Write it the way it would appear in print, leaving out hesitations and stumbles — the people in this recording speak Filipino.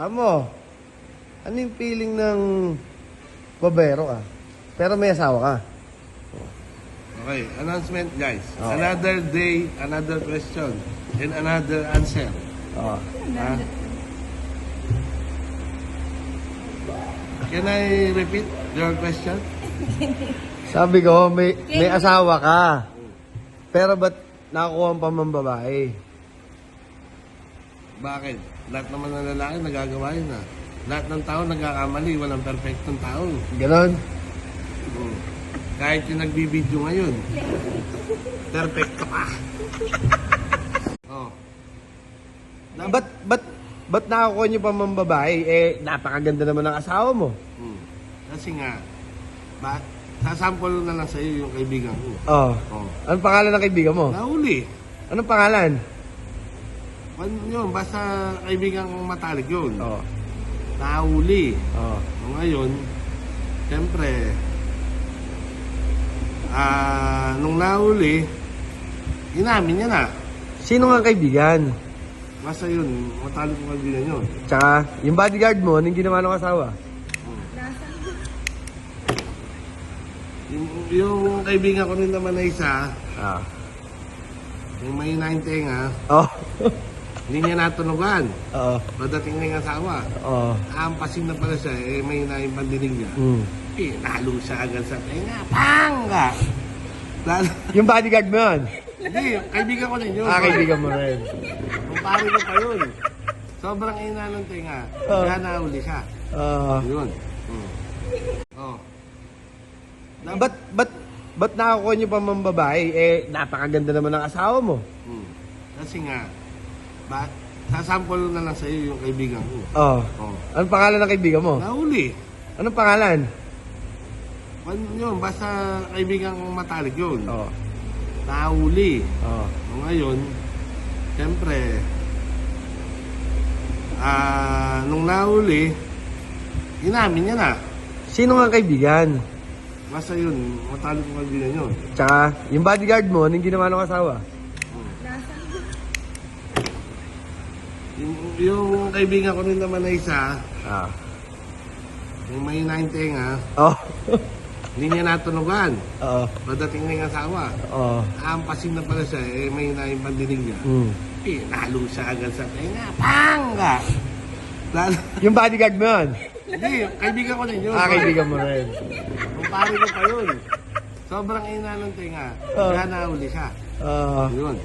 Amo, ano yung feeling ng babero ka? Pero may asawa ka. Okay, announcement guys. Oh. Another day, another question, and another answer. Oh. Ha? Can I repeat your question? Sabi ko, may asawa ka. Pero ba't nakakuha pa mang babae? Bakit? Lahat naman ng lalaki nagagawa yun ha. Lahat ng tao nagkakamali, walang perfectong tao. Ganon? Kahit yung nagbibideo ngayon, perfecto pa. Oh. Ba't nakakuha niyo pa mang babae? Eh, napakaganda naman ng asawa mo. Kasi nga, sasample na lang sa'yo yung kaibigan ko. Oh. Oh. Anong pangalan ng kaibigan mo? Nahuli. Anong pangalan? Yun, basta kaibigan kong matalik yun. Oh. Nahuli. Oh. Ngayon, siyempre, nung nahuli, inamin niya na. Sino nga kaibigan? Basta yun, matalik kong kaibigan yun. Tsaka, yung bodyguard mo, anong ginawa ng asawa? Yung kaibigan ko rin naman na isa, Ah. yung may tenga, Oh. hindi niya natunugan. Oo. Pagdating na yung asawa, Oo. ampasin na pala siya, eh may yung pandinig niya. Pinalo siya agad sa tenga. Pangga! Yung bodyguard mo yun? Hindi, kaibigan ko rin yun. Kaibigan mo rin. Kumpare ko pa yun. Sobrang ina ng tenga. Oh. Kaya nahuli siya. Oo. Yun. Oh. Ba't nakakuha niyo pa mang babae? Eh, napakaganda naman ng asawa mo. Kasi nga, sasample na lang sa'yo yung kaibigan ko. Oo. Oh. Anong pangalan ng kaibigan mo? Nahuli. Anong pangalan? Yun, basta kaibigan kong matalik yun. Oo. Nahuli. Oo. Ngayon, siyempre, nung nahuli, inamin niya na. Sino nga kaibigan? Basta yun, matalik kong kaibigan yun. Tsaka, yung bodyguard mo, anong ginawa ng asawa? Yung kaibigan ko rin naman na isa, Ah. yung may tenga, Oh. hindi niya natunugan. Oo. Pagdating na yung asawa, Oo. ampasin na pala siya, eh may yung pandinig niya. Pinalo siya agad sa tenga. Pangga! Yung bodyguard mo yun? Hindi, kaibigan ko rin yun. Kaibigan mo rin. Kumpare ko pa yun. Sobrang ina ng tenga. Oh. Kaya nahuli siya. Oo. Yun.